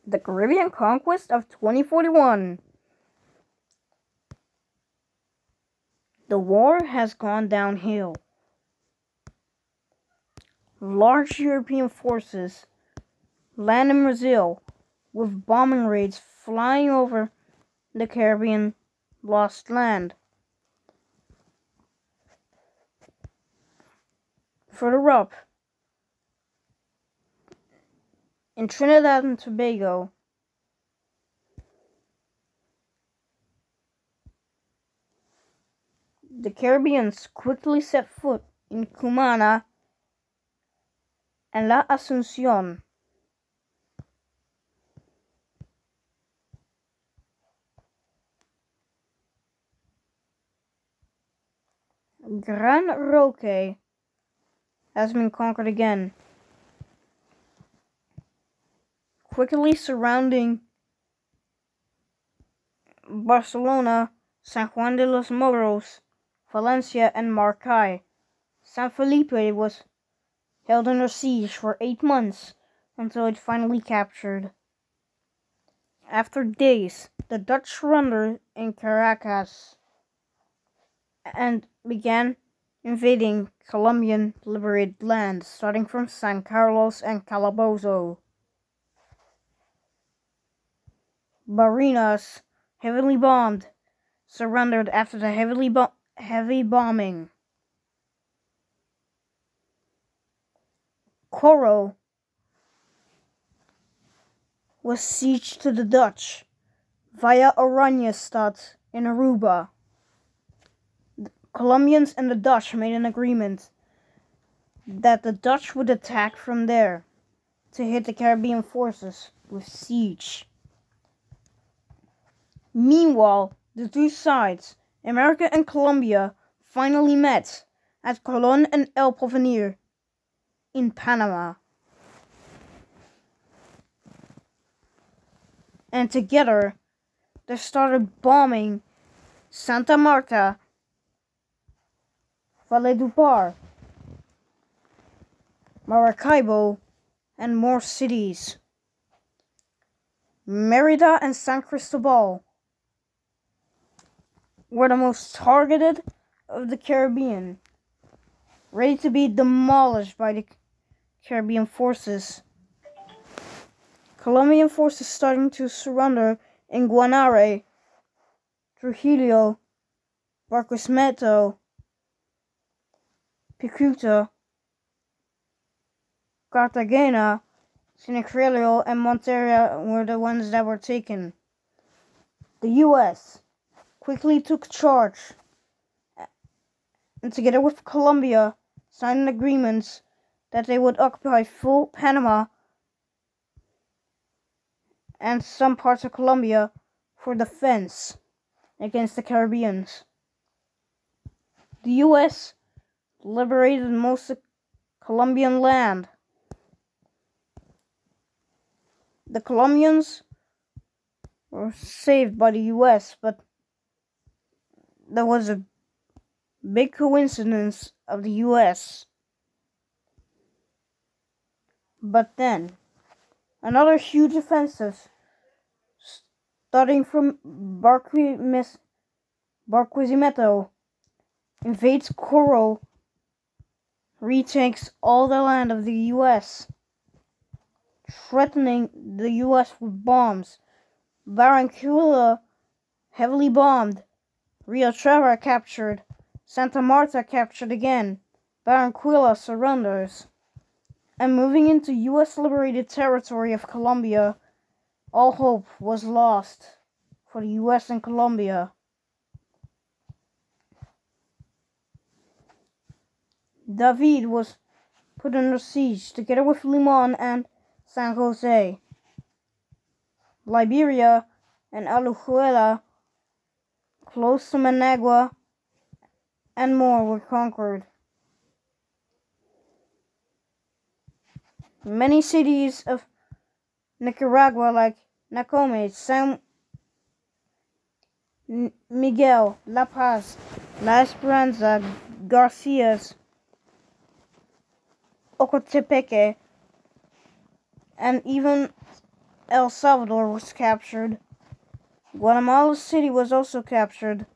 The Caribbean conquest of 2041. The war has gone downhill. Large European forces land in Brazil, with bombing raids flying over the Caribbean lost land. Further up, in Trinidad and Tobago, the Caribbeans quickly set foot in Cumana and La Asunción. Gran Roque has been conquered again, quickly surrounding Barcelona, San Juan de los Morros, Valencia, and Maracay. San Felipe was held under siege for 8 months until it finally captured. After days, the Dutch surrendered in Caracas and began invading Colombian liberated land, starting from San Carlos and Calabozo. Barinas, heavily bombed, surrendered after the heavy bombing. Coro was sieged to the Dutch via Oranjestad in Aruba. The Colombians and the Dutch made an agreement that the Dutch would attack from there to hit the Caribbean forces with siege. Meanwhile, the two sides, America and Colombia, finally met at Colón and El Porvenir in Panama. And together, they started bombing Santa Marta, Valledupar, Maracaibo, and more cities. Merida and San Cristobal were the most targeted of the Caribbean, ready to be demolished by the Caribbean forces. Colombian forces starting to surrender in Guanare, Trujillo, Barquisimeto, Picuta, Cartagena, Sinicrello, and Monteria were the ones that were taken. The U.S. quickly took charge, and together with Colombia, signed agreements that they would occupy full Panama and some parts of Colombia for defense against the Caribbeans. The U.S. liberated most of Colombian land. The Colombians were saved by the U.S., but there was a big coincidence of the U.S. But then, another huge offensive, starting from Barquisimeto, invades Coro, retakes all the land of the U.S., threatening the U.S. with bombs. Barranquilla heavily bombed, Rio Terra captured, Santa Marta captured again, Barranquilla surrenders. And moving into U.S. liberated territory of Colombia, all hope was lost for the U.S. and Colombia. David was put under siege together with Limon and San Jose. Liberia and Alajuela, close to Managua, and more were conquered. Many cities of Nicaragua like Nacome, San Miguel, La Paz, La Esperanza, Garcias, Ocotepeque, and even El Salvador was captured. Guatemala City was also captured.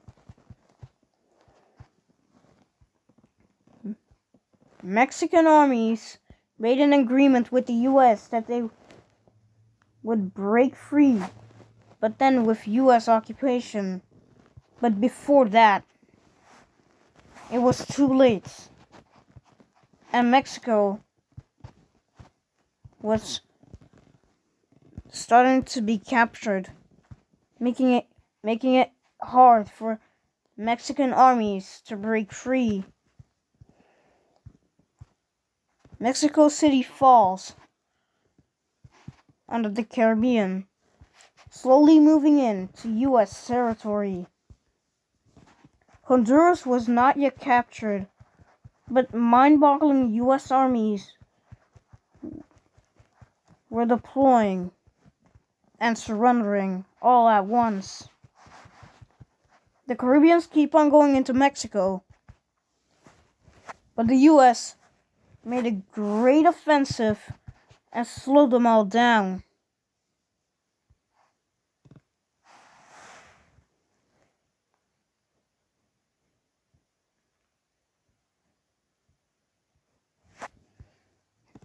Mexican armies made an agreement with the US that they would break free, but then with US occupation. But before that, it was too late. And Mexico was starting to be captured, making it hard for Mexican armies to break free. Mexico City falls under the Caribbean, slowly moving into US territory. Honduras was not yet captured, but mind-boggling US armies were deploying and surrendering all at once. The Caribbeans keep on going into Mexico, but the US made a great offensive and slowed them all down.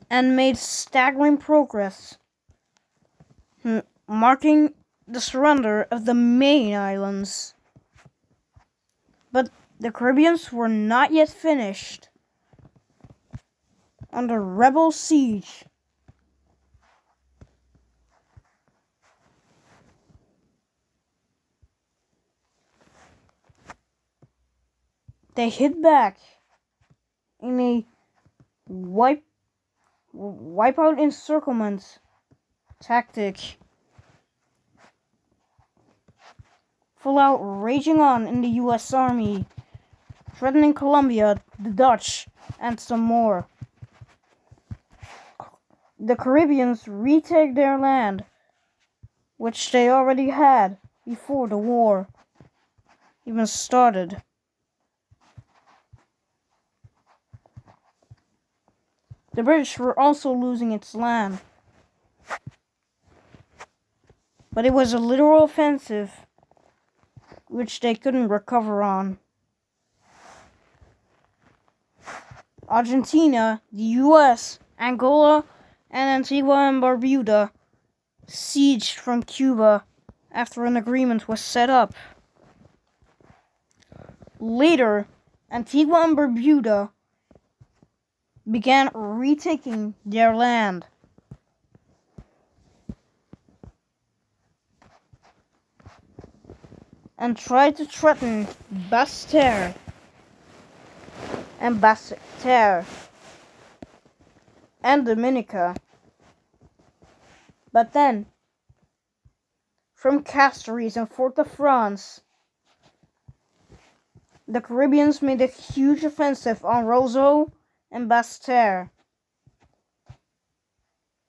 And made staggering progress, marking the surrender of the main islands. But the Caribbeans were not yet finished. Under rebel siege, they hit back in a wipeout encirclement tactic, fallout raging on in the US Army, threatening Colombia, the Dutch, and some more. The Caribbeans retake their land, which they already had before the war even started. The British were also losing its land, but it was a literal offensive which they couldn't recover on. Argentina, the US, Angola, and Antigua and Barbuda sieged from Cuba after an agreement was set up. Later, Antigua and Barbuda began retaking their land. And tried to threaten Basseterre and Dominica. But then, from Castries and Fort-de-France, the Caribbeans made a huge offensive on Roseau and Basseterre.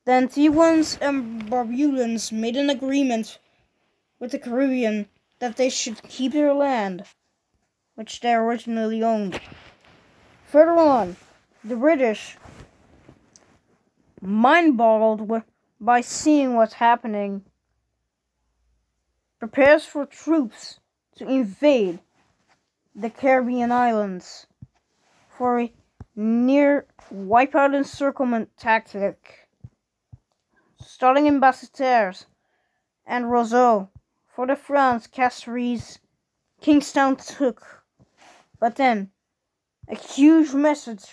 The Antiguans and Barbudans made an agreement with the Caribbean that they should keep their land, which they originally owned. Further on, the British, mind-boggled by seeing what's happening, prepares for troops to invade the Caribbean islands for a near wipeout encirclement tactic, starting in Basseterre and Roseau. Fort-de-France, Castries, Kingstown took, but then a huge message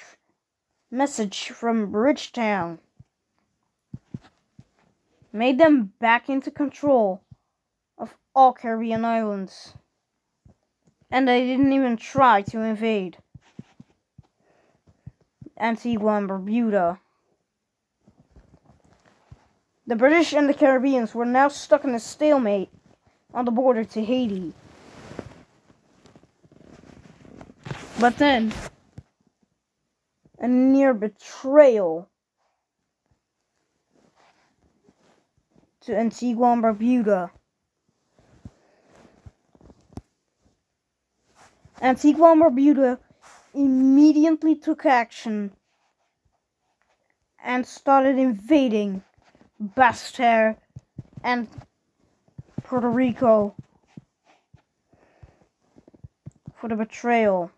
from Bridgetown made them back into control of all Caribbean islands, and they didn't even try to invade Antigua and Barbuda. The British and the Caribbeans were now stuck in a stalemate on the border to Haiti. But then, a near betrayal to Antigua and Barbuda. Antigua and Barbuda immediately took action and started invading Basseterre and Puerto Rico for the betrayal.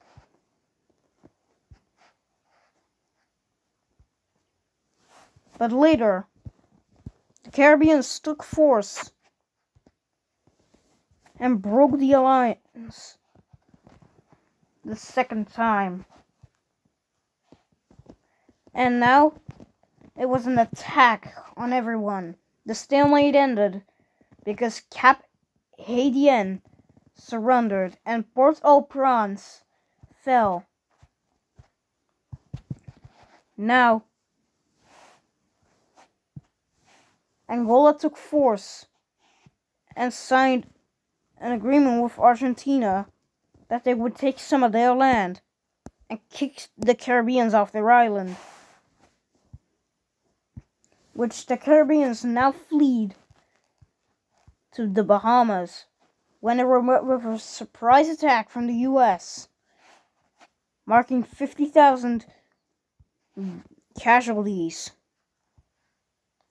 But later, the Caribbeans took force and broke the alliance the second time. And now, it was an attack on everyone. The stalemate ended because Cap Haitien surrendered and Port-au-Prince fell. Now, Angola took force and signed an agreement with Argentina that they would take some of their land and kick the Caribbeans off their island, which the Caribbeans now fled to the Bahamas when they were met with a surprise attack from the US, marking 50,000 casualties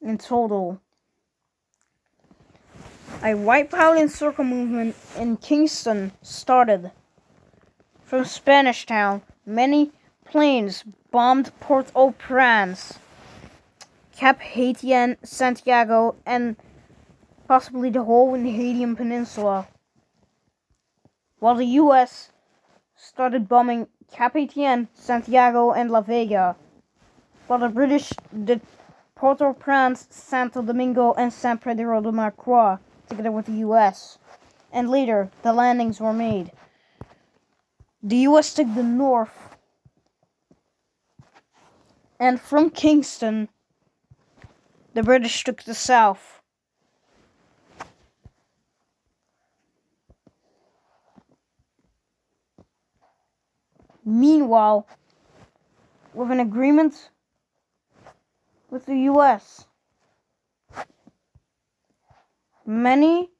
in total. A white Italian circle movement in Kingston started. From Spanish Town, many planes bombed Port-au-Prince, Cap Haitien, Santiago, and possibly the whole Haitian Peninsula, while the US started bombing Cap Haitien, Santiago, and La Vega, while the British did Port-au-Prince, Santo Domingo, and San Pedro de Marquois together with the US, and later the landings were made. The US took the north, and from Kingston, the British took the south. Meanwhile, with an agreement with the US, many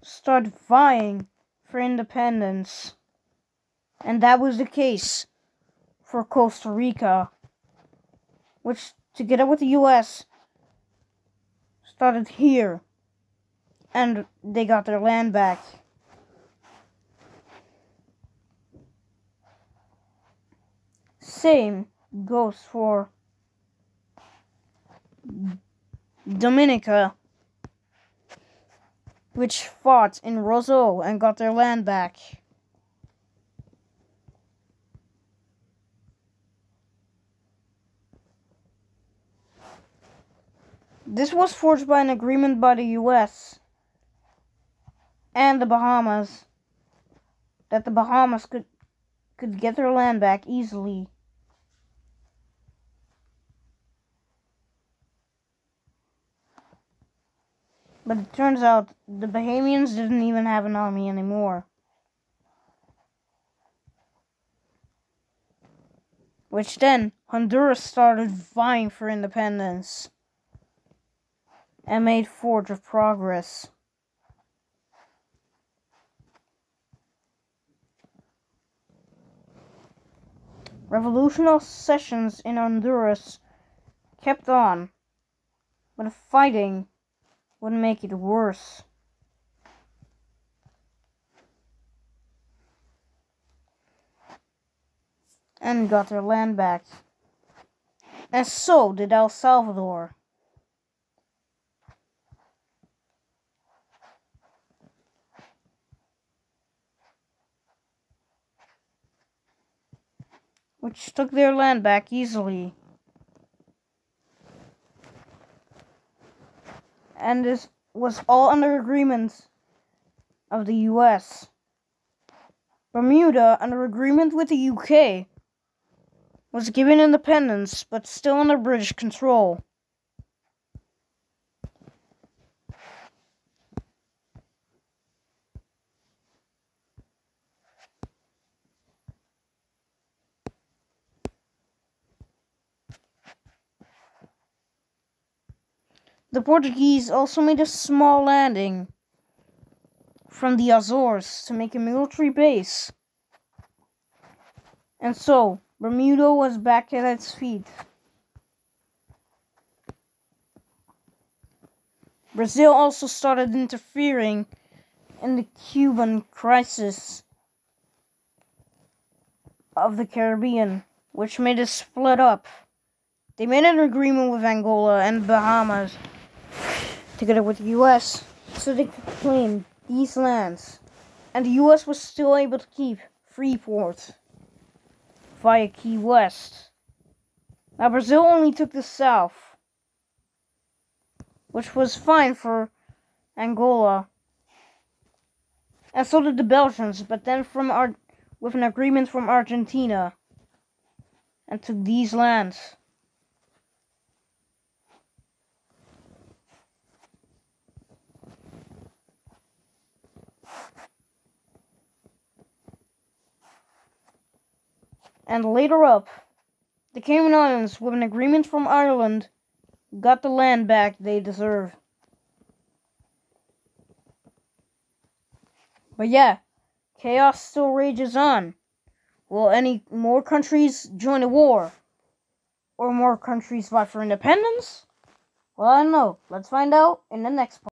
start vying for independence, and that was the case for Costa Rica, which, together with the US, started here, and they got their land back. Same goes for Dominica, which fought in Roseau and got their land back. This was forged by an agreement by the US and the Bahamas that the Bahamas could get their land back easily. But it turns out the Bahamians didn't even have an army anymore, which then Honduras started vying for independence and made forge of progress. Revolutionary sessions in Honduras kept on, but the fighting would make it worse. And got their land back. And so did El Salvador. Which took their land back easily. And this was all under agreement of the US. Bermuda, under agreement with the UK, was given independence, but still under British control. The Portuguese also made a small landing from the Azores to make a military base. And so, Bermuda was back at its feet. Brazil also started interfering in the Cuban crisis of the Caribbean, which made it split up. They made an agreement with Angola and Bahamas, together with the US, so they could claim these lands. And the US was still able to keep Freeport via Key West. Now Brazil only took the south, which was fine for Angola, and so did the Belgians, but then with an agreement from Argentina, and took these lands. And later up, the Cayman Islands, with an agreement from Ireland, got the land back they deserve. But yeah, chaos still rages on. Will any more countries join the war? Or more countries fight for independence? Well, I don't know. Let's find out in the next part.